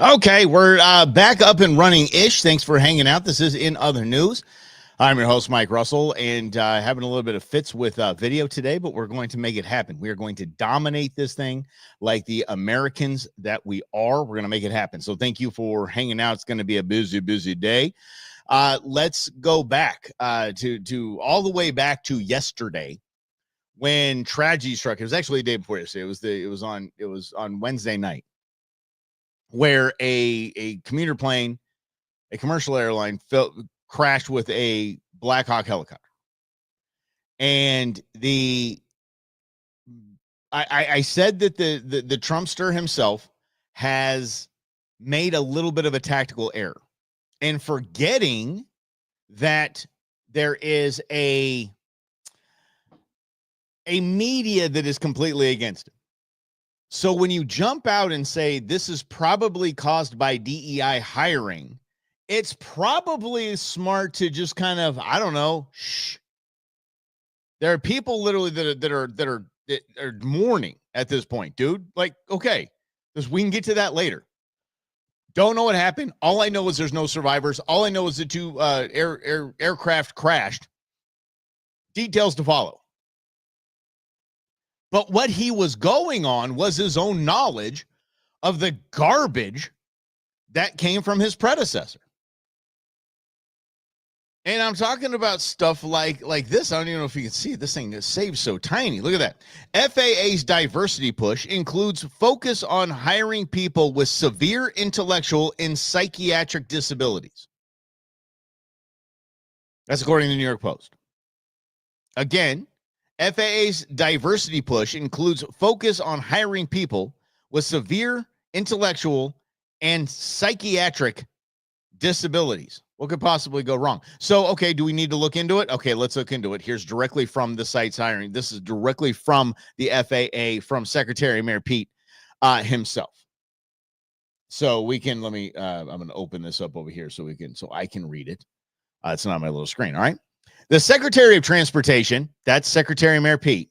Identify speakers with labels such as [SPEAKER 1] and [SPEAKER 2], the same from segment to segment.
[SPEAKER 1] Okay, we're back up and running ish. Thanks for hanging out. This is In Other News. I'm your host, Mike Russell, and having a little bit of fits with video today, but we're going to make it happen. We are going to dominate this thing like the Americans that we are. We're going to make it happen. So thank you for hanging out. It's going to be a busy, busy day. Let's go back to all the way back to yesterday when tragedy struck. It was actually the day before yesterday. It was on Wednesday night, where a commuter plane, a commercial airline, crashed with a Black Hawk helicopter. And I said that the Trumpster himself has made a little bit of a tactical error in forgetting that there is a media that is completely against it. So when you jump out and say this is probably caused by DEI hiring, it's probably smart to just kind of, I don't know, shh. There are people literally that are mourning at this point, dude. Like, okay, we can get to that later. Don't know what happened. All I know is there's no survivors. All I know is the two aircraft crashed. Details to follow. But what he was going on was his own knowledge of the garbage that came from his predecessor. And I'm talking about stuff like this. I don't even know if you can see it. This thing is saved so tiny. Look at that. FAA's diversity push includes focus on hiring people with severe intellectual and psychiatric disabilities. That's according to the New York Post. Again, FAA's diversity push includes focus on hiring people with severe intellectual and psychiatric disabilities. What could possibly go wrong? So, okay, do we need to look into it? Okay, let's look into it. Here's directly from the site's hiring. This is directly from the FAA, from Secretary Mayor Pete himself. So we can, I'm going to open this up over here so I can read it. It's not on my little screen. All right. The Secretary of Transportation, that's Secretary Mayor Pete,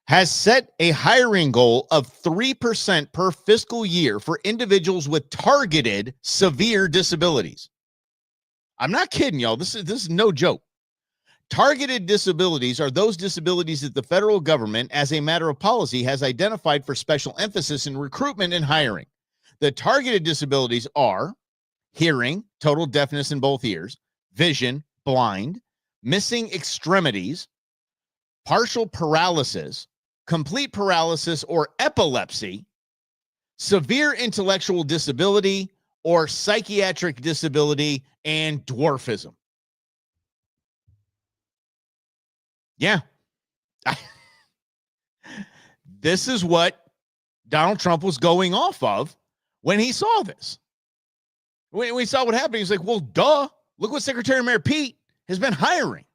[SPEAKER 1] has set a hiring goal of 3% per fiscal year for individuals with targeted severe disabilities. I'm not kidding, y'all. This is no joke. Targeted disabilities are those disabilities that the federal government, as a matter of policy, has identified for special emphasis in recruitment and hiring. The targeted disabilities are hearing, total deafness in both ears, vision, blind, missing extremities, partial paralysis, complete paralysis or epilepsy, severe intellectual disability or psychiatric disability, and dwarfism. Yeah. This is what Donald Trump was going off of when he saw this. When we saw what happened, he's like, well, duh. Look what Secretary Mayor Pete has been hiring.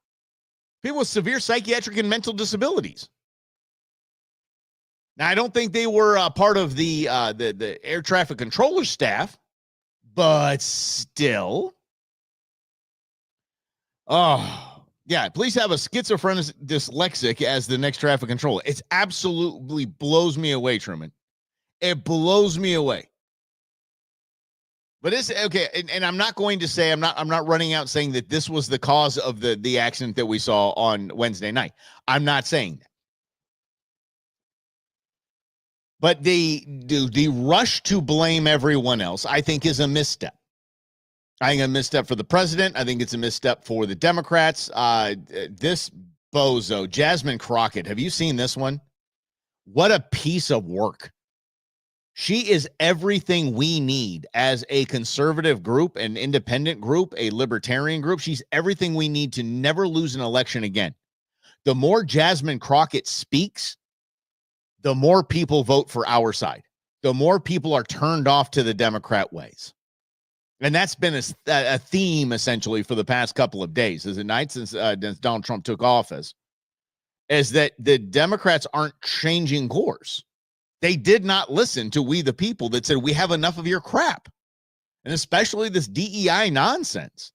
[SPEAKER 1] People with severe psychiatric and mental disabilities. Now, I don't think they were part of the air traffic controller staff, but still. Oh, yeah. Please have a schizophrenic dyslexic as the next traffic controller. It's absolutely blows me away, Truman. It blows me away. But it's okay, and I'm not going to say I'm not running out saying that this was the cause of the accident that we saw on Wednesday night. I'm not saying that. But the rush to blame everyone else, I think, is a misstep. I think a misstep for the president. I think it's a misstep for the Democrats. This bozo, Jasmine Crockett, have you seen this one? What a piece of work. She is everything we need as a conservative group, an independent group, a libertarian group. She's everything we need to never lose an election again. The more Jasmine Crockett speaks, the more people vote for our side. The more people are turned off to the Democrat ways. And that's been a theme, essentially, for the past couple of days, is it night since Donald Trump took office, is that the Democrats aren't changing course. They did not listen to we the people that said, we have enough of your crap. And especially this DEI nonsense.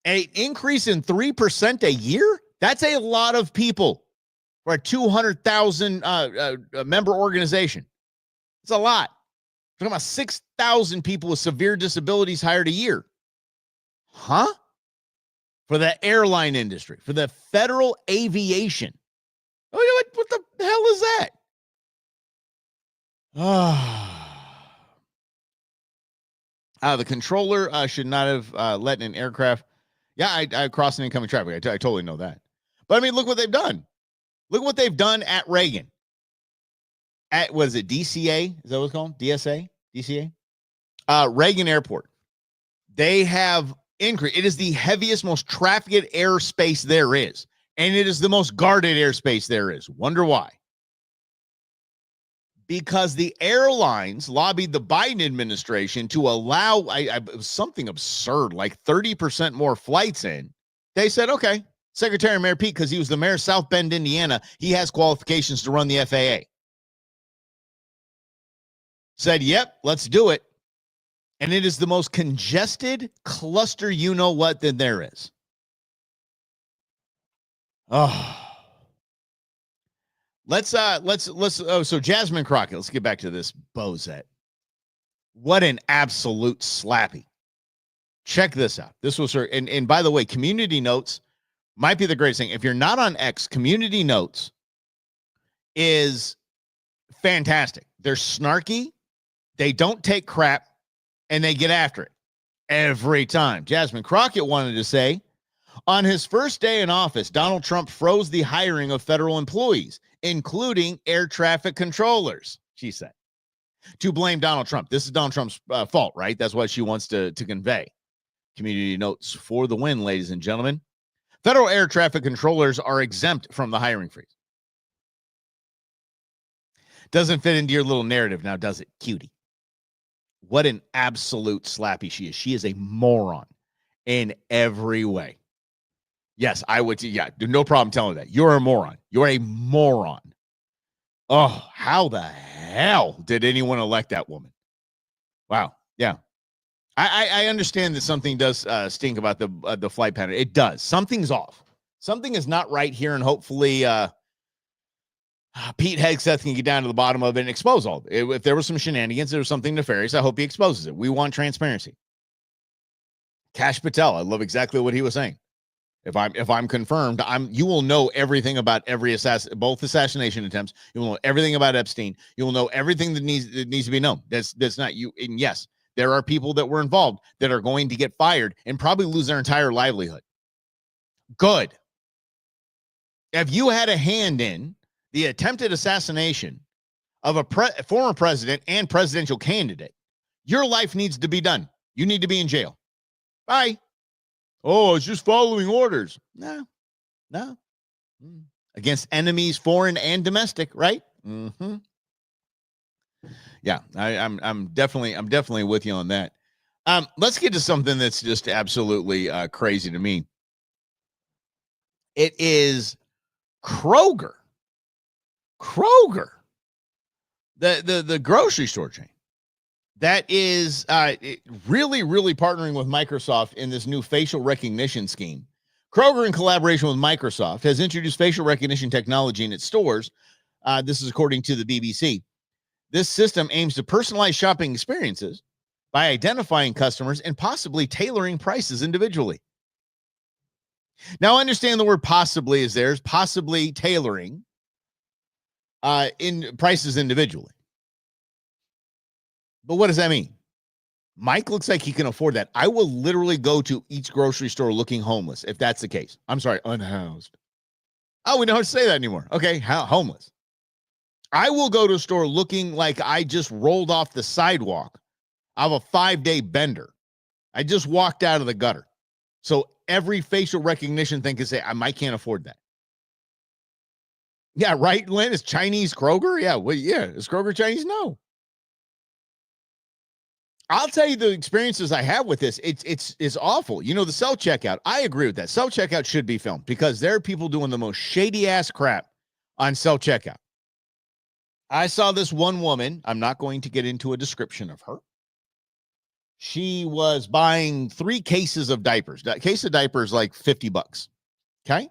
[SPEAKER 1] An increase in 3% a year? That's a lot of people for a 200,000 member organization. It's a lot. Talking about 6,000 people with severe disabilities hired a year. Huh? For the airline industry, for the federal aviation. Oh, what the hell is that? The controller should not have let an aircraft. Yeah, I crossed an incoming traffic. I totally know that. But I mean, look what they've done. Look what they've done at Reagan. At, what is it, DCA? Is that what it's called? DSA? DCA? Reagan Airport. They have increased. It is the heaviest, most trafficked airspace there is. And it is the most guarded airspace there is. Wonder why? Because the airlines lobbied the Biden administration to allow it was something absurd, like 30% more flights in. They said, okay, Secretary Mayor Pete, because he was the mayor of South Bend, Indiana, he has qualifications to run the FAA. Said, yep, let's do it. And it is the most congested cluster you-know-what that there is. Oh. So Jasmine Crockett, let's get back to this bozette. What an absolute slappy. Check this out. This was her, and by the way, community notes might be the greatest thing. If you're not on X, community notes is fantastic. They're snarky, they don't take crap, and they get after it every time. Jasmine Crockett wanted to say, on his first day in office, Donald Trump froze the hiring of federal employees, including air traffic controllers, she said, to blame Donald Trump. This is Donald Trump's fault, right? That's what she wants to convey. Community notes for the win, ladies and gentlemen. Federal air traffic controllers are exempt from the hiring freeze. Doesn't fit into your little narrative now, does it, cutie? What an absolute slappy she is. She is a moron in every way. Yes, I would. Yeah, no problem telling her that. You're a moron. You're a moron. Oh, how the hell did anyone elect that woman? Wow. Yeah. I understand that something does stink about the flight pattern. It does. Something's off. Something is not right here, and hopefully Pete Hegseth can get down to the bottom of it and expose all of it. If there was some shenanigans, there was something nefarious, I hope he exposes it. We want transparency. Kash Patel, I love exactly what he was saying. If I'm confirmed, you will know everything about every both assassination attempts. You will know everything about Epstein. You will know everything that needs to be known. That's not you. And yes, there are people that were involved that are going to get fired and probably lose their entire livelihood. Good. If you had a hand in the attempted assassination of a former president and presidential candidate, your life needs to be done. You need to be in jail. Bye. Oh, it's just following orders. No. Against enemies, foreign and domestic, right? Mm-hmm. Yeah, I'm definitely with you on that. Let's get to something that's just absolutely crazy to me. It is Kroger. The grocery store chain that is really partnering with Microsoft in this new facial recognition scheme. Kroger, in collaboration with Microsoft, has introduced facial recognition technology in its stores. This is according to the BBC. This system aims to personalize shopping experiences by identifying customers and possibly tailoring prices individually. Now, understand the word possibly is there's possibly tailoring in prices individually. But what does that mean? Mike looks like he can afford that. I will literally go to each grocery store looking homeless if that's the case. I'm sorry, unhoused. Oh, we don't have to say that anymore. Okay, homeless. I will go to a store looking like I just rolled off the sidewalk of a 5-day bender. I just walked out of the gutter. So every facial recognition thing can say, I can't afford that. Yeah, right, Lynn? Is Chinese Kroger? Yeah, well, yeah. Is Kroger Chinese? No. I'll tell you the experiences I have with this. It's awful. You know, the self-checkout, I agree with that. Self-checkout should be filmed because there are people doing the most shady-ass crap on self-checkout. I saw this one woman. I'm not going to get into a description of her. She was buying 3 cases of diapers. A case of diapers like $50. Okay?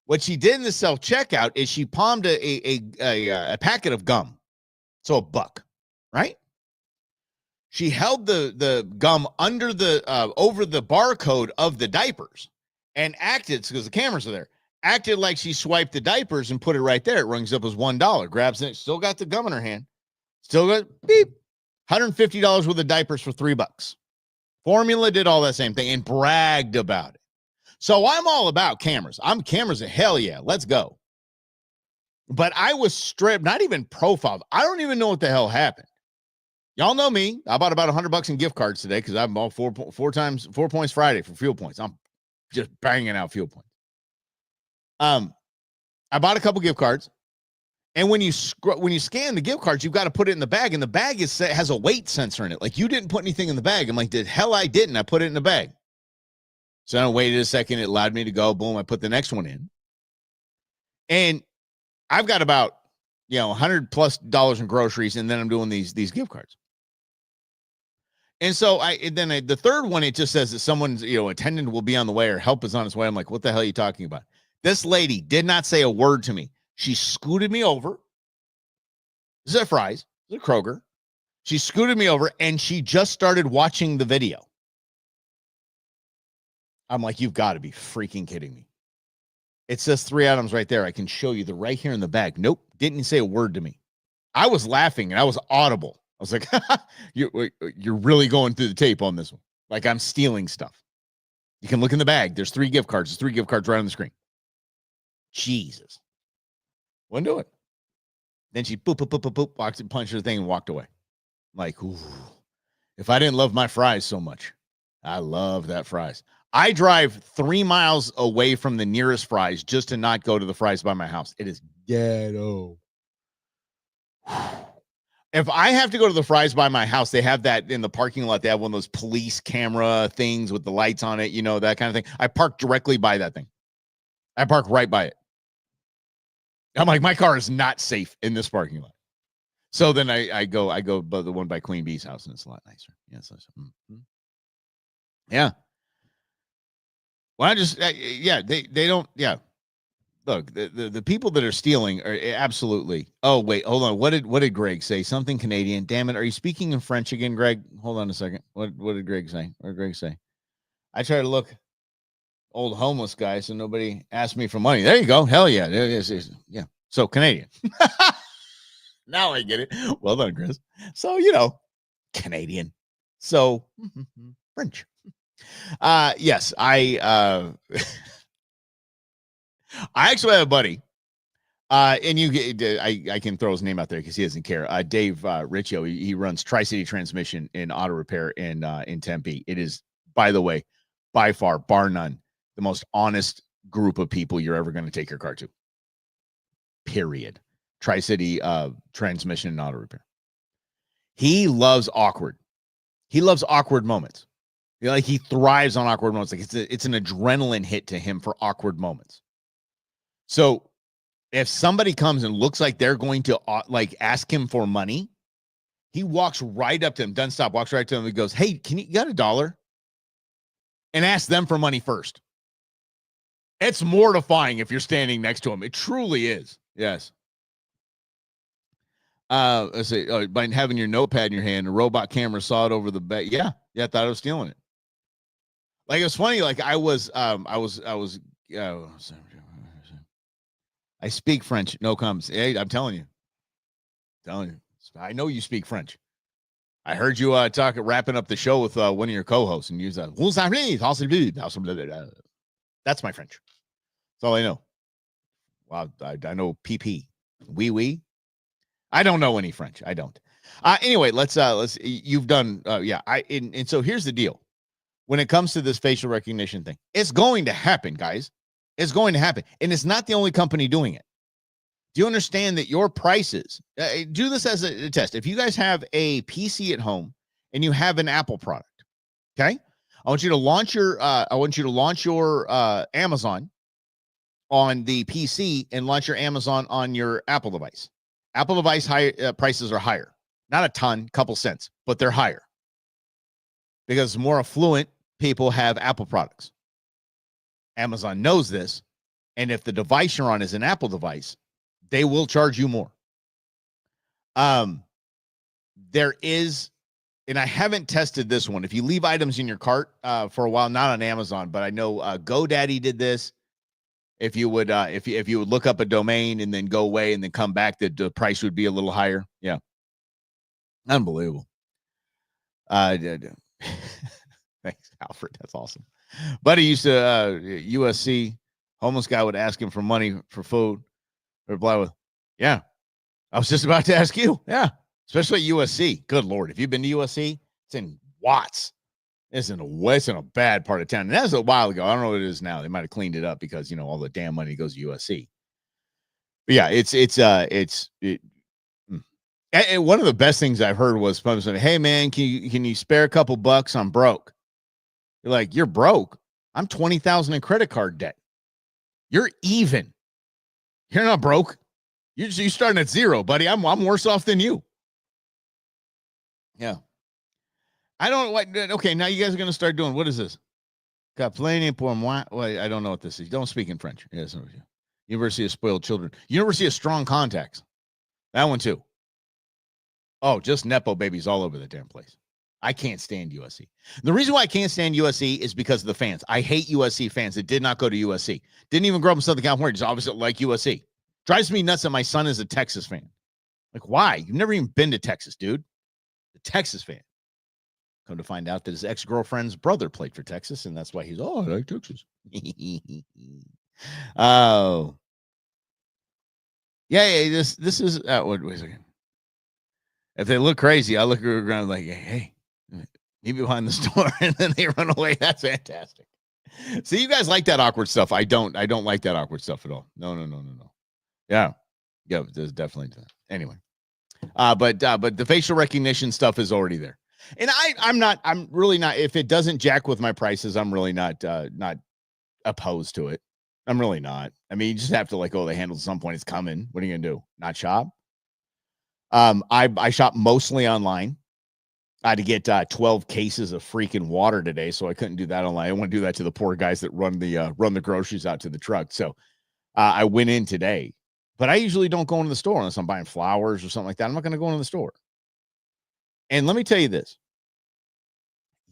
[SPEAKER 1] What she did in the self-checkout is she palmed a packet of gum. So $1, right? She held the gum under the over the barcode of the diapers and acted, because the cameras are there, acted like she swiped the diapers and put it right there. It rings up as $1, grabs it, still got the gum in her hand, still got beep, $150 worth of diapers for $3. Formula did all that same thing and bragged about it. So I'm all about cameras. I'm cameras, hell yeah, let's go. But I was stripped, not even profiled. I don't even know what the hell happened. Y'all know me. I bought about $100 in gift cards today because I'm all 4 points Friday for fuel points. I'm just banging out fuel points. I bought a couple gift cards, and when you scan the gift cards, you've got to put it in the bag, and the bag has a weight sensor in it. Like, you didn't put anything in the bag. I'm like, the hell I didn't. I put it in the bag. So I waited a second. It allowed me to go. Boom. I put the next one in, and I've got about $100+ in groceries, and then I'm doing these gift cards. And so the third one, it just says that someone's attendant will be on the way or help is on its way. I'm like, what the hell are you talking about? This lady did not say a word to me. She scooted me over. This is at Fry's. This is at Kroger. She scooted me over, and she just started watching the video. I'm like, you've got to be freaking kidding me. It says 3 items right there. I can show you the right here in the bag. Nope. Didn't say a word to me. I was laughing, and I was audible. I was like, you're really going through the tape on this one. Like, I'm stealing stuff. You can look in the bag. There's 3 gift cards. There's 3 gift cards right on the screen. Jesus. Wouldn't do it. Then she boop, boop, boop, boop, boop, walked and punched her thing and walked away. I'm like, ooh, if I didn't love my fries so much. I love that fries. I drive 3 miles away from the nearest Fry's just to not go to the Fry's by my house. It is ghetto. If I have to go to the Fry's by my house, they have that in the parking lot. They have one of those police camera things with the lights on it, that kind of thing. I park directly by that thing. I park right by it. I'm like, my car is not safe in this parking lot. So then I go by the one by Queen Bee's house, and it's a lot nicer. Yeah. Well, they don't. Yeah. Look, the people that are stealing are absolutely. Oh, wait, hold on. What did Greg say? Something Canadian. Damn it. Are you speaking in French again, Greg? Hold on a second. What did Greg say? What did Greg say? I try to look old homeless guy so nobody asked me for money. There you go. Hell yeah. Yeah. So Canadian. Now I get it. Well done, Chris. So, Canadian. So French. Yes, I actually have a buddy, and I can throw his name out there because he doesn't care. Dave Riccio, he runs Tri-City Transmission in auto repair in Tempe. It is, by the way, by far, bar none, the most honest group of people you're ever going to take your car to. Period. Tri-City Transmission and auto repair. He loves awkward. He loves awkward moments. Like, he thrives on awkward moments. Like, it's an adrenaline hit to him for awkward moments. So if somebody comes and looks like they're going to ask him for money, he walks right up to them, doesn't stop, walks right to them and goes, hey, you got $1? And ask them for money first. It's mortifying if you're standing next to him. It truly is. Yes. Let's see, by having your notepad in your hand, a robot camera saw it over the back. Yeah. I thought I was stealing it. Like, it was funny. Like, I speak French. No comes. Hey, I'm telling you. I know you speak French. I heard you wrapping up the show with one of your co-hosts and use that. That's my French. That's all I know. Well, I know PP. Oui. I don't know any French. I don't. Anyway, let's you've done and so here's the deal. When it comes to this facial recognition thing, it's going to happen, guys. It's going to happen. And it's not the only company doing it. Do you understand that your prices, do this as a test. If you guys have a PC at home and you have an Apple product, okay? I want you to launch your Amazon on the PC and launch your Amazon on your Apple device. Apple device prices are higher. Not a ton, couple cents, but they're higher. Because more affluent people have Apple products. Amazon knows this, and if the device you're on is an Apple device, they will charge you more. There is and I haven't tested this one. If you leave items in your cart for a while, not on Amazon, but I know GoDaddy did this. If you would if you would look up a domain and then go away and then come back, the price would be a little higher. Yeah. Unbelievable. Thanks, Alfred. That's awesome. Buddy used to USC, homeless guy would ask him for money for food. Reply with, yeah, I was just about to ask you. Yeah, especially USC. Good Lord. If you've been to USC, it's in Watts. It's in a bad part of town. And that was a while ago. I don't know what it is now. They might have cleaned it up because, all the damn money goes to USC. But yeah, and one of the best things I've heard was, hey man, can you spare a couple bucks? I'm broke. You're like, you're broke. I'm 20,000 in credit card debt. You're even. You're not broke. You're starting at zero, buddy. I'm worse off than you. Yeah. I don't like. Okay, now you guys are going to start doing. What is this? Got plenty pour moi. Well, I don't know what this is. Don't speak in French. Yes. University of Spoiled Children. University of Strong Contacts. That one too. Oh, just Nepo babies all over the damn place. I can't stand USC. The reason why I can't stand USC is because of the fans. I hate USC fans that did not go to USC. Didn't even grow up in Southern California. Just obviously like USC. Drives me nuts that my son is a Texas fan. Like, why? You've never even been to Texas, dude. The Texas fan. Come to find out that his ex-girlfriend's brother played for Texas, and that's why he's, I like Texas. Oh. Yeah, this is, wait a second. If they look crazy, I look around like, hey, meet me behind the store, and then they run away. That's fantastic. See, you guys like that awkward stuff. I don't like that awkward stuff at all. No. Yeah, there's definitely that. Anyway, but the facial recognition stuff is already there, and I'm really not. If it doesn't jack with my prices, I'm really not opposed to it. I'm really not. I mean, you just have to they handle at some point. It's coming. What are you gonna do? Not shop? I shop mostly online. I had to get 12 cases of freaking water today, so I couldn't do that online. I want to do that to the poor guys that run the groceries out to the truck. So I went in today, but I usually don't go into the store unless I'm buying flowers or something like that. I'm not going to go into the store. And let me tell you this.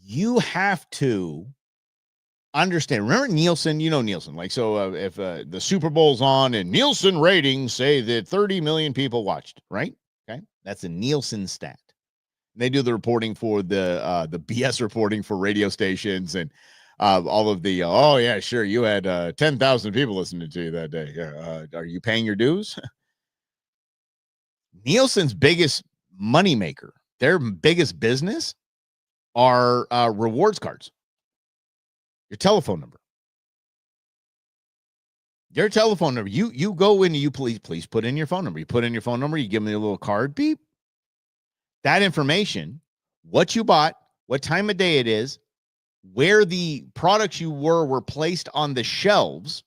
[SPEAKER 1] You have to understand. Remember Nielsen? You know Nielsen. If the Super Bowl's on and Nielsen ratings say that 30 million people watched, right? Okay. That's a Nielsen stat. They do the reporting for the BS reporting for radio stations and all of the, yeah, sure, you had 10,000 people listening to you that day. Yeah, are you paying your dues? Nielsen's biggest moneymaker, their biggest business are rewards cards. Your telephone number. Your telephone number. You go in, you please put in your phone number. You put in your phone number, you give me a little card, beep. That information, what you bought, what time of day it is, where the products you were placed on the shelves,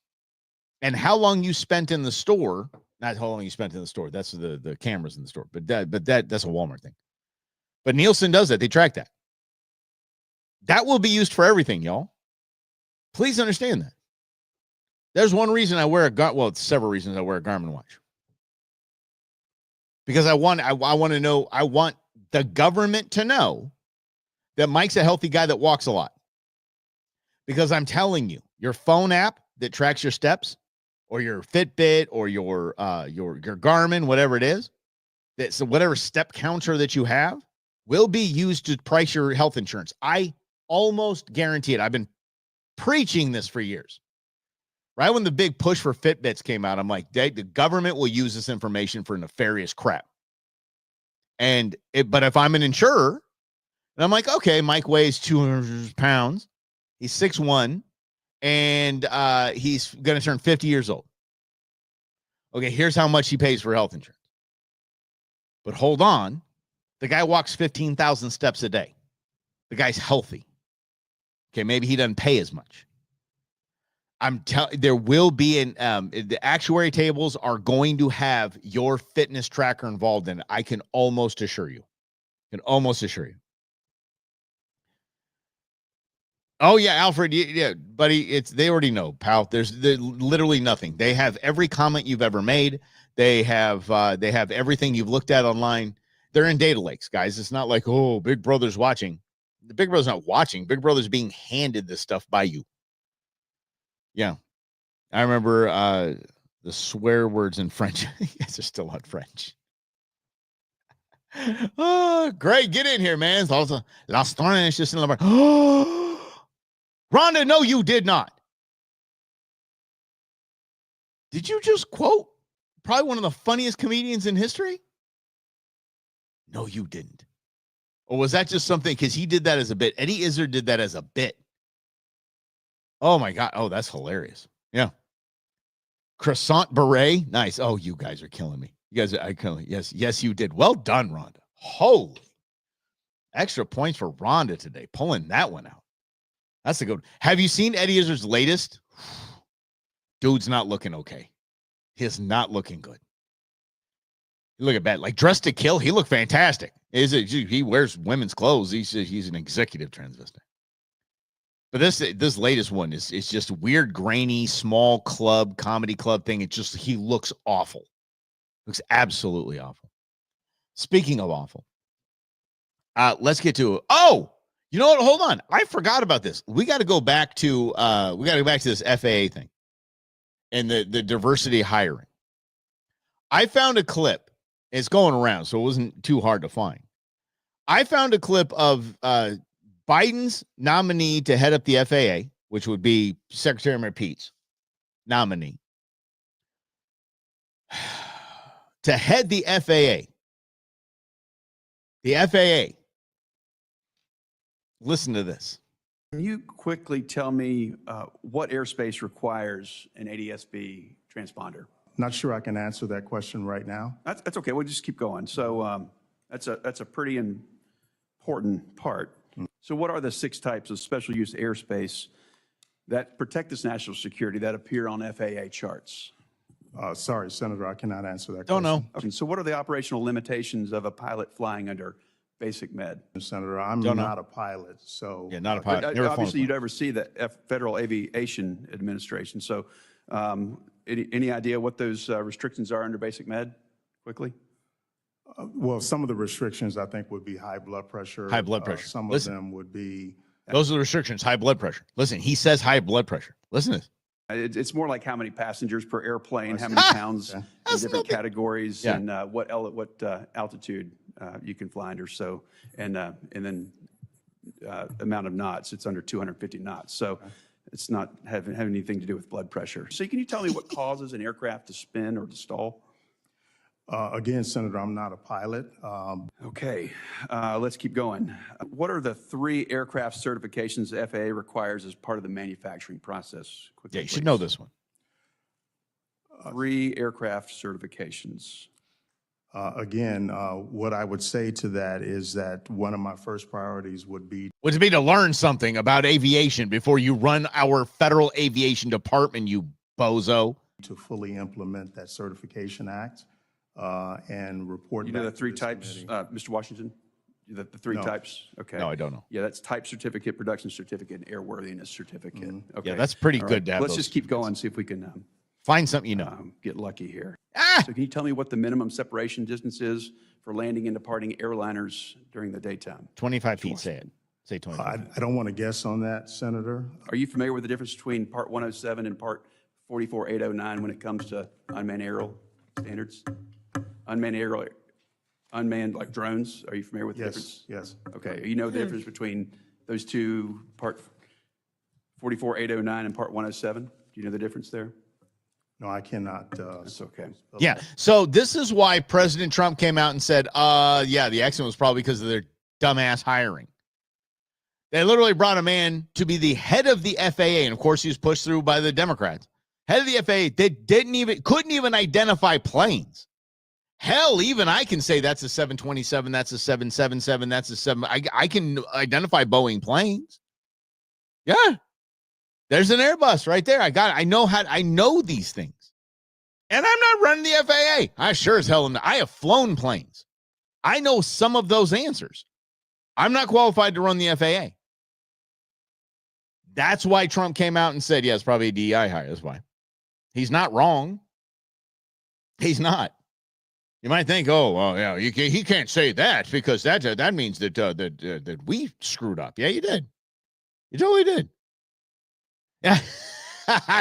[SPEAKER 1] and how long you spent in the store. Not how long you spent in the store. That's the cameras in the store. But that's a Walmart thing. But Nielsen does that. They track that. That will be used for everything, y'all. Please understand that. There's one reason I wear it's several reasons I wear a Garmin watch. Because I want to know, I want the government to know that Mike's a healthy guy that walks a lot. Because I'm telling you, your phone app that tracks your steps, or your Fitbit, or your Garmin, whatever it is, so whatever step counter that you have will be used to price your health insurance. I almost guarantee it. I've been preaching this for years. Right when the big push for Fitbits came out, I'm like, the government will use this information for nefarious crap. But if I'm an insurer, and I'm like, okay, Mike weighs 200 pounds. He's 6'1", and he's going to turn 50 years old. Okay, here's how much he pays for health insurance. But hold on. The guy walks 15,000 steps a day. The guy's healthy. Okay, maybe he doesn't pay as much. There will be the actuary tables are going to have your fitness tracker involved in it. I can almost assure you. Oh yeah, Alfred. Yeah, buddy. They already know, pal. There's literally nothing. They have every comment you've ever made. They have everything you've looked at online. They're in data lakes, guys. It's not like, oh, Big Brother's watching. The Big Brother's not watching. Big Brother's being handed this stuff by you. Yeah. I remember the swear words in French. You guys are still on French. Oh, Greg, get in here, man. It's also Last Orange just in the Rhonda, no, you did not. Did you just quote probably one of the funniest comedians in history? No, you didn't. Or was that just something because he did that as a bit? Eddie Izzard did that as a bit. Oh my God. Oh, that's hilarious. Yeah. Croissant beret. Nice. Oh, you guys are killing me. You guys are killing me. Yes, you did. Well done, Rhonda. Holy. Extra points for Rhonda today. Pulling that one out. That's a good one. Have you seen Eddie Izzard's latest? Dude's not looking okay. He's not looking good. Look at that. Like Dressed to Kill, he looked fantastic. He wears women's clothes. He's an executive transvestite. But this latest one is just weird, grainy, small comedy club thing. He looks awful. Looks absolutely awful. Speaking of awful, let's get to oh, you know what? Hold on. I forgot about this. We got to go back to this FAA thing and the diversity hiring. I found a clip. It's going around, so it wasn't too hard to find. I found a clip of Biden's nominee to head up the FAA, which would be Secretary McPete's nominee, to head the FAA. The FAA. Listen to this.
[SPEAKER 2] Can you quickly tell me what airspace requires an ADS-B transponder?
[SPEAKER 3] Not sure I can answer that question right now.
[SPEAKER 2] That's okay. We'll just keep going. So that's a pretty important part. So what are the 6 types of special use airspace that protect this national security that appear on FAA charts?
[SPEAKER 3] Sorry, Senator, I cannot answer that
[SPEAKER 1] Don't
[SPEAKER 3] question.
[SPEAKER 1] know.
[SPEAKER 2] Okay, so what are the operational limitations of a pilot flying under basic med?
[SPEAKER 3] Senator, I'm not a pilot, so.
[SPEAKER 1] Yeah, not a pilot. Never
[SPEAKER 2] Obviously, you'd oversee the Federal Aviation Administration. So any idea what those restrictions are under basic med, quickly?
[SPEAKER 3] Well, some of the restrictions I think would be high blood pressure.
[SPEAKER 1] High blood pressure.
[SPEAKER 3] Some
[SPEAKER 1] Listen.
[SPEAKER 3] of them would be.
[SPEAKER 1] Those are the restrictions, high blood pressure. Listen, he says high blood pressure. Listen to this.
[SPEAKER 2] It's more like how many passengers per airplane, how many pounds in different categories, and what altitude you can fly under. So, and then amount of knots. It's under 250 knots. So, it's not have anything to do with blood pressure. So, can you tell me what causes an aircraft to spin or to stall?
[SPEAKER 3] Again, Senator, I'm not a pilot.
[SPEAKER 2] Okay, let's keep going. What are the 3 aircraft certifications the FAA requires as part of the manufacturing process? Quickly,
[SPEAKER 1] Yeah, you should
[SPEAKER 2] please.
[SPEAKER 1] know this one.
[SPEAKER 2] 3 aircraft certifications.
[SPEAKER 3] Again, what I would say to that is that one of my first priorities would be
[SPEAKER 1] To learn something about aviation before you run our Federal Aviation Department, you bozo.
[SPEAKER 3] to fully implement that Certification Act and report.
[SPEAKER 2] You know the
[SPEAKER 3] back to
[SPEAKER 2] 3
[SPEAKER 3] this
[SPEAKER 2] types,
[SPEAKER 3] committee.
[SPEAKER 2] Mr. Washington? The 3
[SPEAKER 3] No.
[SPEAKER 2] types? Okay.
[SPEAKER 1] No, I don't know.
[SPEAKER 2] Yeah, that's type certificate, production certificate, and airworthiness certificate. Okay.
[SPEAKER 1] Yeah, that's pretty
[SPEAKER 2] All
[SPEAKER 1] good
[SPEAKER 2] right.
[SPEAKER 1] to have
[SPEAKER 2] Let's
[SPEAKER 1] those
[SPEAKER 2] just keep going, see if we can
[SPEAKER 1] Find something you know.
[SPEAKER 2] get lucky here.
[SPEAKER 1] Ah!
[SPEAKER 2] So can you tell me what the minimum separation distance is for landing and departing airliners during the daytime?
[SPEAKER 1] 25 feet, say it. Say 25 feet.
[SPEAKER 3] I don't want to guess on that, Senator.
[SPEAKER 2] Are you familiar with the difference between Part 107 and Part 44809 when it comes to unmanned aerial standards? Unmanned like drones, are you familiar with the difference?
[SPEAKER 3] Yes.
[SPEAKER 2] Okay, you know the difference between those 2, Part 44809 and Part 107? Do you know the difference there?
[SPEAKER 3] No, I cannot.
[SPEAKER 2] That's okay.
[SPEAKER 1] Yeah. So this is why President Trump came out and said, yeah, the accident was probably because of their dumbass hiring. They literally brought a man to be the head of the FAA. And of course, he was pushed through by the Democrats. Head of the FAA that couldn't even identify planes. Hell, even I can say that's a 727, that's a 777, that's a 7. I can identify Boeing planes. Yeah. There's an Airbus right there. I know these things. And I'm not running the FAA. I sure as hell I have flown planes. I know some of those answers. I'm not qualified to run the FAA. That's why Trump came out and said, yeah, it's probably a DEI hire. That's why. He's not wrong. He's not. You might think, oh, well, yeah, he can't say that because that means that we screwed up. Yeah, you did. You totally did. Yeah.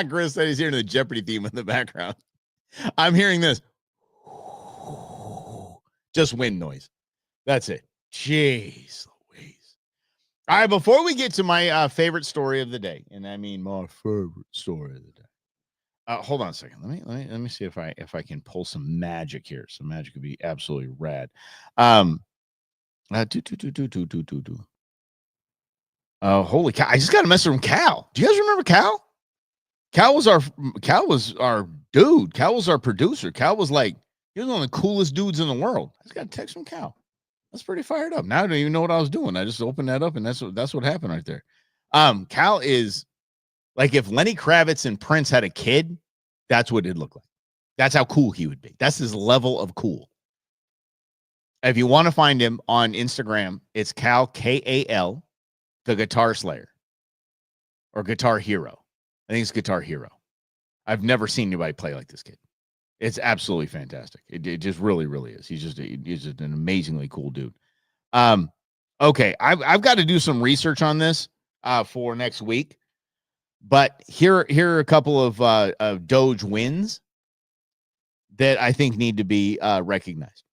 [SPEAKER 1] Chris said he's hearing the Jeopardy theme in the background. I'm hearing this. Just wind noise. That's it. Jeez Louise. All right, before we get to my favorite story of the day, and I mean my favorite story of the day. Hold on a second. Let me see if I can pull some magic here. Some magic would be absolutely rad. Holy cow! I just got a message from Cal. Do you guys remember Cal? Cal was our dude. Cal was our producer. Cal was like, he was one of the coolest dudes in the world. I just got a text from Cal. That's pretty fired up. Now I don't even know what I was doing. I just opened that up, and that's what happened right there. Cal is like if Lenny Kravitz and Prince had a kid, that's what it'd look like. That's how cool he would be. That's his level of cool. If you want to find him on Instagram, it's Cal, K-A-L, the Guitar Slayer, or Guitar Hero. I think it's Guitar Hero. I've never seen anybody play like this kid. It's absolutely fantastic. It just really, really is. He's just an amazingly cool dude. Okay, I've got to do some research on this for next week. But here are a couple of Doge wins that I think need to be recognized.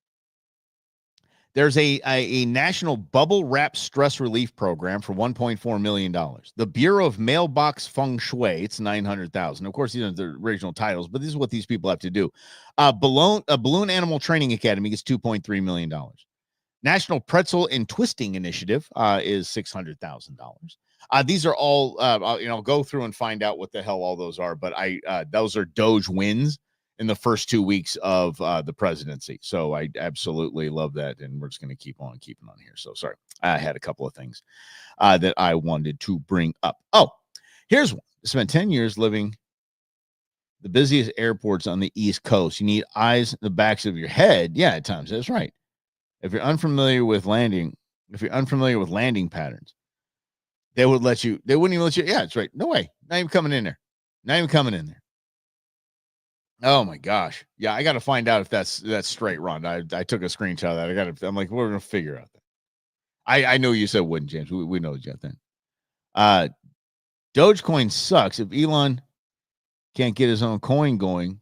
[SPEAKER 1] There's a national bubble wrap stress relief program for $1.4 million. The Bureau of Mailbox Feng Shui, it's $900,000. Of course, these are the original titles, but this is what these people have to do. A Balloon Animal Training Academy gets $2.3 million. National Pretzel and Twisting Initiative is $600,000. These are all, I'll go through and find out what the hell all those are, but those are Doge wins in the first 2 weeks of the presidency. So I absolutely love that. And we're just going to keep on keeping on here. So sorry, I had a couple of things that I wanted to bring up. Oh, here's one. I spent 10 years living the busiest airports on the East Coast. You need eyes in the backs of your head. Yeah, at times. That's right. If you're unfamiliar with landing patterns, they wouldn't even let you. Yeah, that's right. No way. Not even coming in there. Oh my gosh. Yeah, I got to find out if that's straight, Ron. I took a screenshot of that. I'm like, we're going to figure out that. I know you said wouldn't, James. We know that then. Dogecoin sucks. If Elon can't get his own coin going,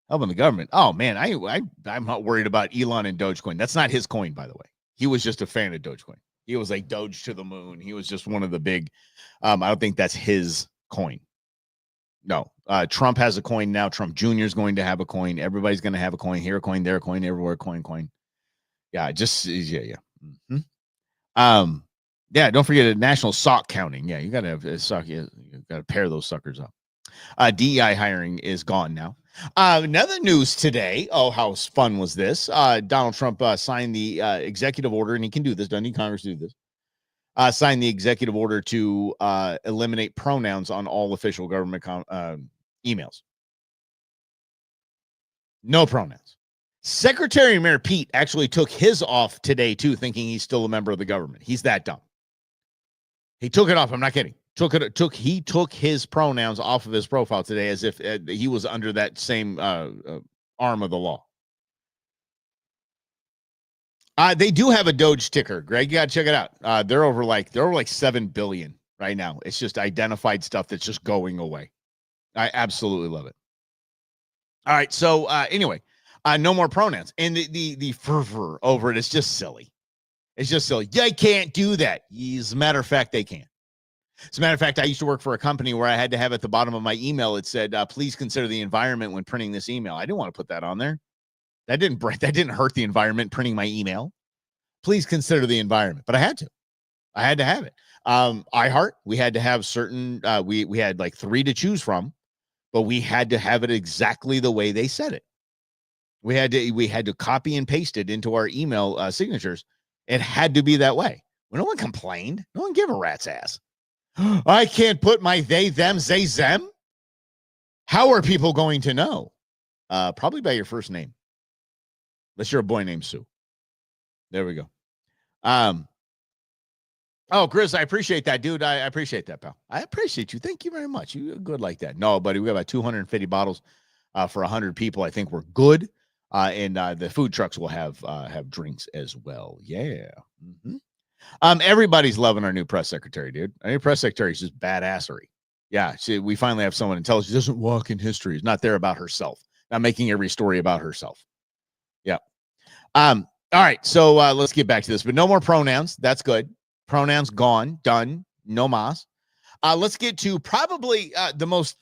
[SPEAKER 1] helping the government. Oh man, I'm not worried about Elon and Dogecoin. That's not his coin, by the way. He was just a fan of Dogecoin. He was like Doge to the moon. He was just one of the big. I don't think that's his coin. No, Trump has a coin now. Trump Jr. is going to have a coin. Everybody's going to have a coin. Here a coin, there a coin, everywhere coin. Yeah, yeah. Mm-hmm. Yeah. Don't forget a national sock counting. Yeah, you got to have a sock. You got to pair those suckers up. DEI hiring is gone now. Another news today. Oh, how fun was this? Donald Trump signed the executive order, and he can do this. Doesn't need Congress to do this? Signed the executive order to eliminate pronouns on all official government emails. No pronouns. Secretary Mayor Pete actually took his off today, too, thinking he's still a member of the government. He's that dumb. He took it off. I'm not kidding. He took his pronouns off of his profile today as if he was under that same arm of the law. They do have a Doge ticker, Greg. You got to check it out. They're over like 7 billion right now. It's just identified stuff that's just going away. I absolutely love it. All right. So anyway, no more pronouns. And the fervor over it is just silly. It's just silly. They can't do that. As a matter of fact, they can. As a matter of fact, I used to work for a company where I had to have at the bottom of my email, it said, please consider the environment when printing this email. I didn't want to put that on there. That didn't hurt the environment printing my email. Please consider the environment. But I had to have it. iHeart, we had to have certain, we had like 3 to choose from, but we had to have it exactly the way they said it. We had to copy and paste it into our email signatures. It had to be that way. Well, no one complained. No one gave a rat's ass. I can't put my they, them, they, them. How are people going to know? Probably by your first name. Unless you're a boy named Sue. There we go. Oh, Chris, I appreciate that, dude. I appreciate that, pal. I appreciate you. Thank you very much. You're good like that. No, buddy, we got about 250 bottles for 100 people. I think we're good. And the food trucks will have drinks as well. Yeah. Mm-hmm. Everybody's loving our new press secretary, dude. Our new press secretary is just badassery. Yeah, we finally have someone intelligent. She doesn't walk in history. Is not there about herself. Not making every story about herself. Yeah. All right. So let's get back to this. But no more pronouns. That's good. Pronouns gone, done. No mas. Let's get to probably the most.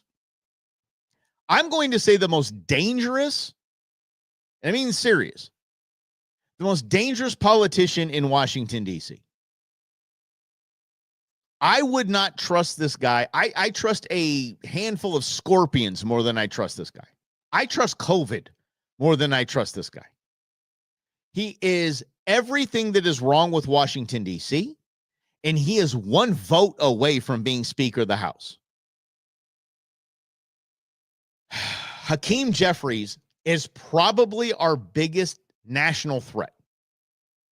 [SPEAKER 1] I'm going to say the most dangerous. I mean, serious. The most dangerous politician in Washington, D.C. I would not trust this guy. I trust a handful of scorpions more than I trust this guy. I trust COVID more than I trust this guy. He is everything that is wrong with Washington, D.C., and he is one vote away from being Speaker of the House. Hakeem Jeffries is probably our biggest national threat.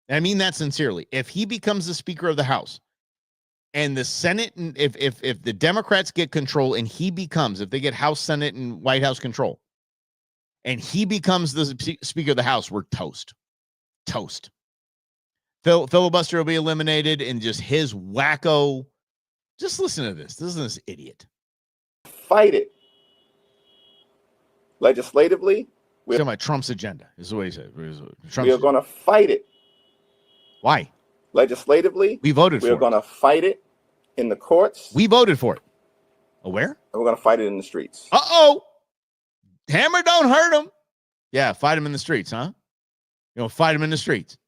[SPEAKER 1] And I mean that sincerely. If he becomes the Speaker of the House, and the Senate, if the Democrats get control and he becomes, if they get House, Senate, and White House control, and he becomes the Speaker of the House, we're toast. Toast. Filibuster will be eliminated, and just his wacko. Just listen to this. Listen to this idiot.
[SPEAKER 4] Fight it. Legislatively,
[SPEAKER 1] we're talking about Trump's agenda. This is what he said.
[SPEAKER 4] We are going to fight it.
[SPEAKER 1] Why?
[SPEAKER 4] Legislatively,
[SPEAKER 1] we voted for it.
[SPEAKER 4] We're going to fight it in the courts.
[SPEAKER 1] We voted for it. Where?
[SPEAKER 4] And we're going to fight it in the streets.
[SPEAKER 1] Uh-oh. Hammer don't hurt him. Yeah, fight him in the streets, huh? You know, fight him in the streets.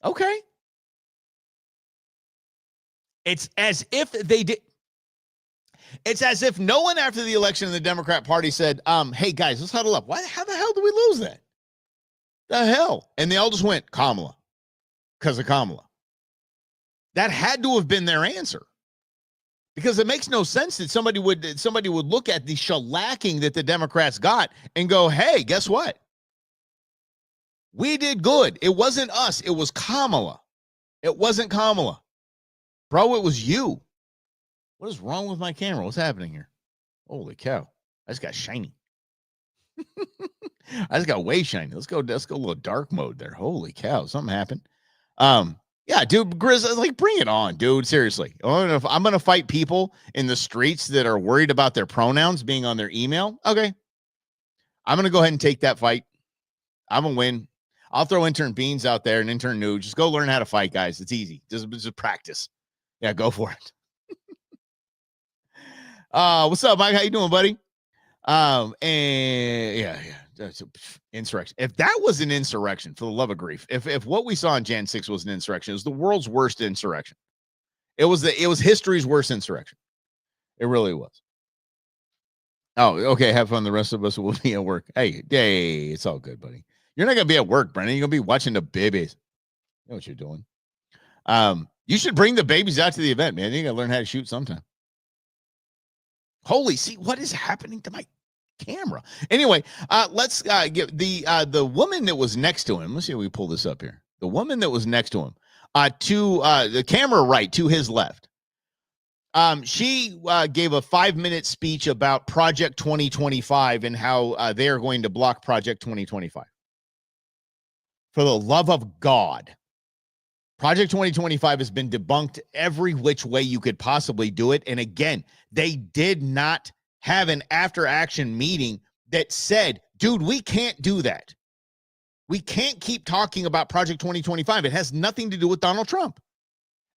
[SPEAKER 1] Okay. It's as if they did. It's as if no one after the election in the Democrat Party said, hey, guys, let's huddle up. How the hell did we lose that? The hell? And they all just went, Kamala. Because of Kamala. That had to have been their answer. Because it makes no sense that somebody would look at the shellacking that the Democrats got and go, hey, guess what? We did good. It wasn't us. It was Kamala. It wasn't Kamala. Bro, it was you. What is wrong with my camera? What's happening here? Holy cow. I just got shiny. I just got way shiny. Let's go a little dark mode there. Holy cow. Something happened. Yeah, dude, Grizz, like, bring it on, dude. Seriously. I'm going to fight people in the streets that are worried about their pronouns being on their email. Okay. I'm going to go ahead and take that fight. I'm going to win. I'll throw intern Beans out there and intern Nude. Just go learn how to fight, guys. It's easy. Just practice. Yeah, go for it. What's up, Mike? How you doing, buddy? And yeah. That's insurrection. If that was an insurrection, for the love of grief, if what we saw on Jan 6 was an insurrection, it was the world's worst insurrection. It was history's worst insurrection. It really was. Oh, okay. Have fun. The rest of us will be at work. Hey, it's all good, buddy. You're not gonna be at work, Brennan. You're gonna be watching the babies. You know what you're doing. You should bring the babies out to the event, man. You gotta learn how to shoot sometime. Holy, see what is happening to my camera. Anyway, let's get the woman that was next to him. Let's see if we pull this up here. The woman that was next to him, to the camera right to his left. She gave a 5-minute speech about Project 2025 and how they are going to block Project 2025. For the love of God. Project 2025 has been debunked every which way you could possibly do it. And again, they did not have an after-action meeting that said, dude, we can't do that. We can't keep talking about Project 2025. It has nothing to do with Donald Trump.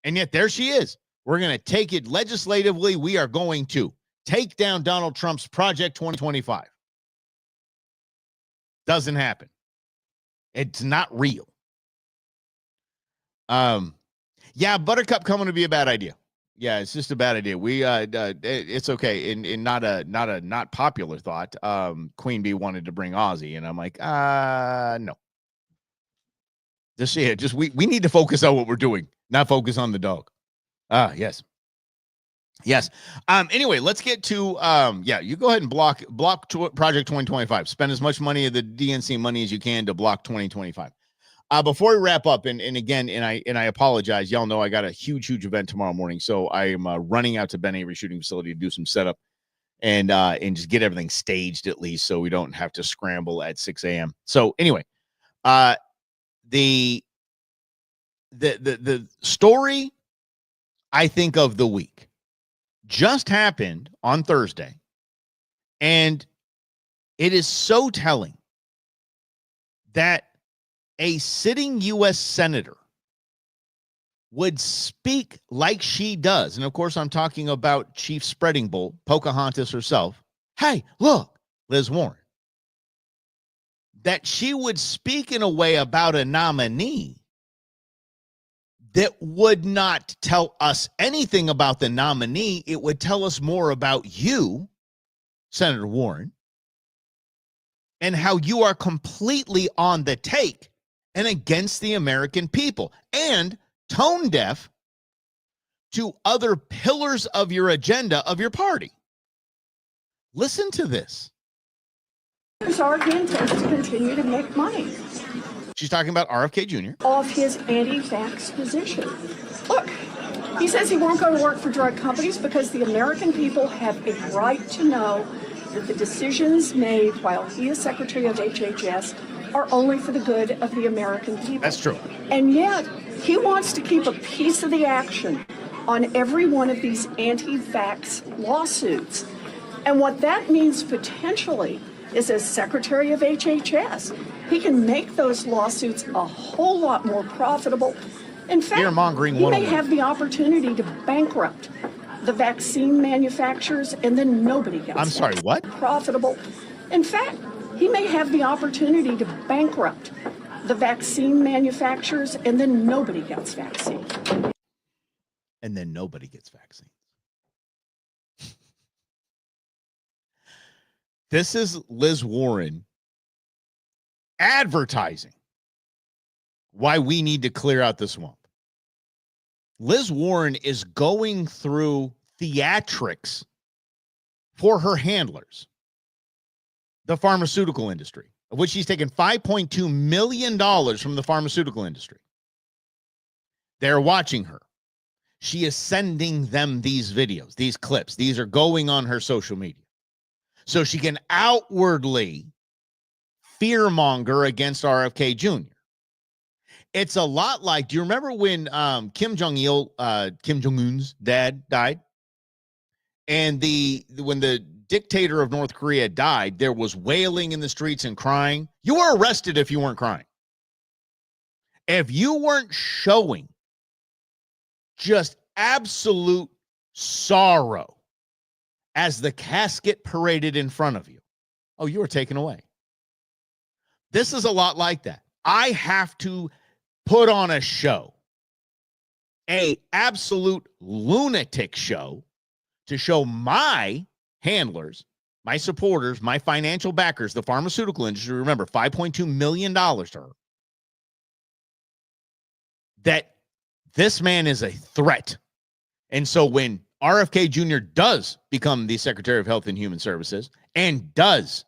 [SPEAKER 1] And yet there she is. We're going to take it legislatively. We are going to take down Donald Trump's Project 2025. Doesn't happen. It's not real. Yeah, Buttercup coming to be a bad idea. Yeah, it's just a bad idea. We it's okay. In not a not popular thought. Queen Bee wanted to bring Ozzy, and I'm like, no. Just we need to focus on what we're doing, not focus on the dog. Yes. Anyway, let's get to you go ahead and block Project 2025. Spend as much money of the DNC money as you can to block 2025. Before we wrap up, and again, I apologize. Y'all know I got a huge event tomorrow morning, so I am running out to Ben Avery Shooting Facility to do some setup and just get everything staged at least, so we don't have to scramble at 6 a.m. So anyway, The story, I think, of the week just happened on Thursday, and it is so telling that a sitting U.S. senator would speak like she does. And of course, I'm talking about Chief Spreading Bull, Pocahontas herself. Hey, look, Liz Warren. That she would speak in a way about a nominee that would not tell us anything about the nominee. It would tell us more about you, Senator Warren, and how you are completely on the take and against the American people and tone deaf to other pillars of your agenda of your party. Listen to this.
[SPEAKER 5] RFK intends to continue to make money
[SPEAKER 1] She's talking about RFK Jr.
[SPEAKER 5] off his anti-vax position. Look, he says he won't go to work for drug companies because the American people have a right to know that the decisions made while he is Secretary of HHS are only for the good of the American people.
[SPEAKER 1] That's true.
[SPEAKER 5] And yet, he wants to keep a piece of the action on every one of these anti-vax lawsuits. And what that means potentially is, as Secretary of HHS, he can make those lawsuits a whole lot more profitable. In fact,
[SPEAKER 1] Fear-mongering
[SPEAKER 5] he may
[SPEAKER 1] 101.
[SPEAKER 5] have the opportunity to bankrupt the vaccine manufacturers, and then nobody gets
[SPEAKER 1] I'm sorry, what?
[SPEAKER 5] profitable. In fact, he may have the opportunity to bankrupt the vaccine manufacturers, and then nobody gets vaccine.
[SPEAKER 1] And then nobody gets vaccines. This is Liz Warren advertising why we need to clear out the swamp. Liz Warren is going through theatrics for her handlers, the pharmaceutical industry, of which she's taken $5.2 million from the pharmaceutical industry. They're watching her. She is sending them these videos, these clips. These are going on her social media, so she can outwardly fearmonger against RFK Jr. It's a lot like, do you remember when Kim Jong-un's dad died? And when the dictator of North Korea died, there was wailing in the streets and crying. You were arrested if you weren't crying. If you weren't showing just absolute sorrow as the casket paraded in front of you, oh, you were taken away. This is a lot like that. I have to put on a show, a absolute lunatic show, to show my handlers, my supporters, my financial backers, the pharmaceutical industry, remember, $5.2 million to her, that this man is a threat. And so when RFK Jr. does become the Secretary of Health and Human Services and does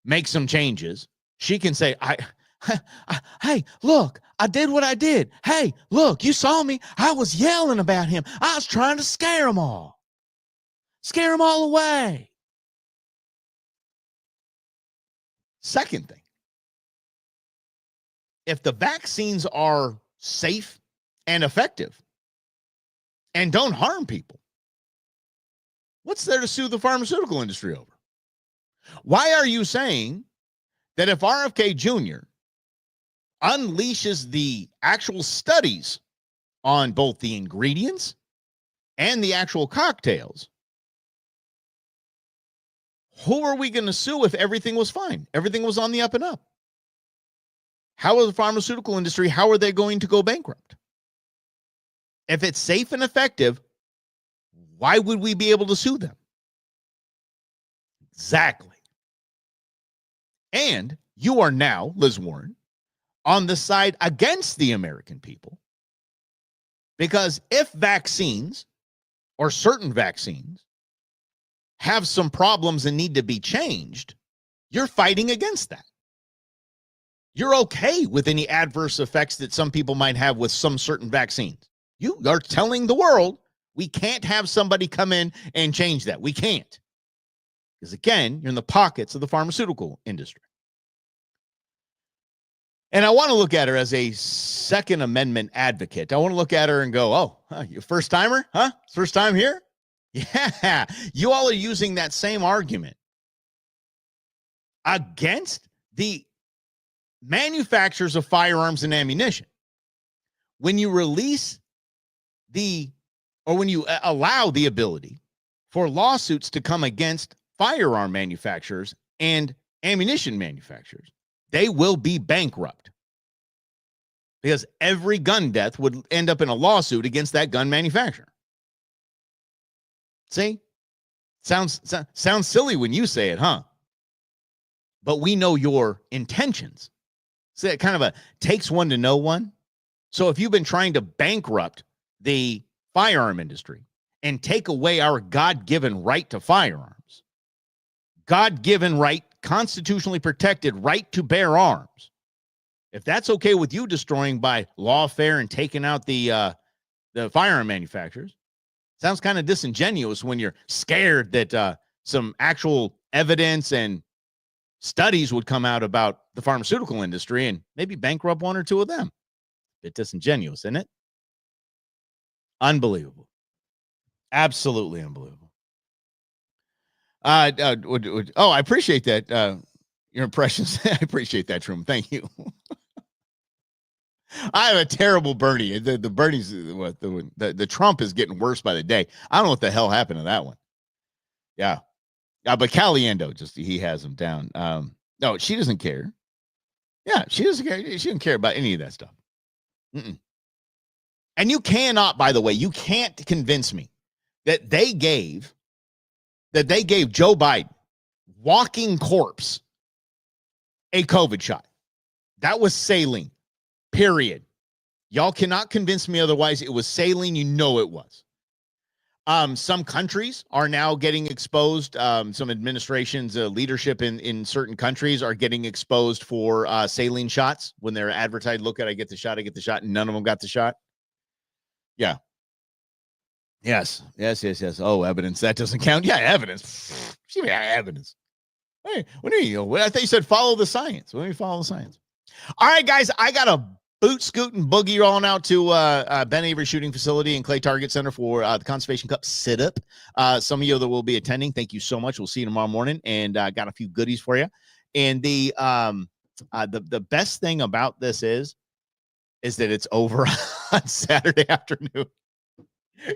[SPEAKER 1] make some changes, she can say, hey, look, I did what I did. Hey, look, you saw me. I was yelling about him. I was trying to scare them all. Scare them all away. Second thing, if the vaccines are safe and effective and don't harm people, what's there to sue the pharmaceutical industry over? Why are you saying that if RFK Jr. unleashes the actual studies on both the ingredients and the actual cocktails, who are we going to sue if everything was fine? Everything was on the up and up. How is the pharmaceutical industry, how are they going to go bankrupt? If it's safe and effective, why would we be able to sue them? Exactly. And you are now, Liz Warren, on the side against the American people, because if vaccines or certain vaccines have some problems and need to be changed, you're fighting against that. You're okay with any adverse effects that some people might have with some certain vaccines. You are telling the world we can't have somebody come in and change that. We can't. Because again, you're in the pockets of the pharmaceutical industry. And I want to look at her as a Second Amendment advocate. I want to look at her and go, oh, you first timer? Huh? First time here? Yeah. You all are using that same argument against the manufacturers of firearms and ammunition. When you release when you allow the ability for lawsuits to come against firearm manufacturers and ammunition manufacturers, they will be bankrupt because every gun death would end up in a lawsuit against that gun manufacturer. See? Sounds silly when you say it, huh? But we know your intentions. So it kind of takes one to know one. So if you've been trying to bankrupt the firearm industry and take away our God-given right to firearms, God-given right, constitutionally protected right to bear arms, if that's okay with you destroying by lawfare and taking out the firearm manufacturers, sounds kind of disingenuous when you're scared that some actual evidence and studies would come out about the pharmaceutical industry and maybe bankrupt one or two of them. Bit disingenuous, isn't it? Unbelievable. Absolutely unbelievable. I appreciate that. Your impressions. I appreciate that, Truman. Thank you. I have a terrible Bernie. The Bernie's what the Trump is getting worse by the day. I don't know what the hell happened to that one. Yeah. But Caliendo, he has him down. No, she doesn't care. Yeah, she doesn't care. She doesn't care about any of that stuff. Mm-mm. And you cannot, by the way, you can't convince me that they gave Joe Biden, walking corpse, a COVID shot. That was saline, period. Y'all cannot convince me otherwise. It was saline. You know it was. Some countries are now getting exposed. Some administrations, leadership in certain countries are getting exposed for saline shots when they're advertised. Look at, I get the shot, and none of them got the shot. Yeah. Yes. Oh, evidence. That doesn't count. Yeah, evidence. Evidence. Hey, what do you know? I thought you said follow the science. Let me follow the science. All right, guys, I got a boot, scoot, and boogie rolling out to Ben Avery Shooting Facility and Clay Target Center for the Conservation Cup sit-up. Some of you that will be attending, thank you so much. We'll see you tomorrow morning, and got a few goodies for you. And the best thing about this is that it's over on Saturday afternoon.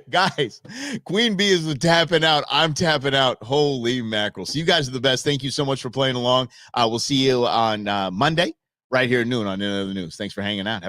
[SPEAKER 1] Guys, Queen Bee is tapping out. I'm tapping out. Holy mackerel. So you guys are the best. Thank you so much for playing along. We'll see you on Monday right here at noon on End of the News. Thanks for hanging out.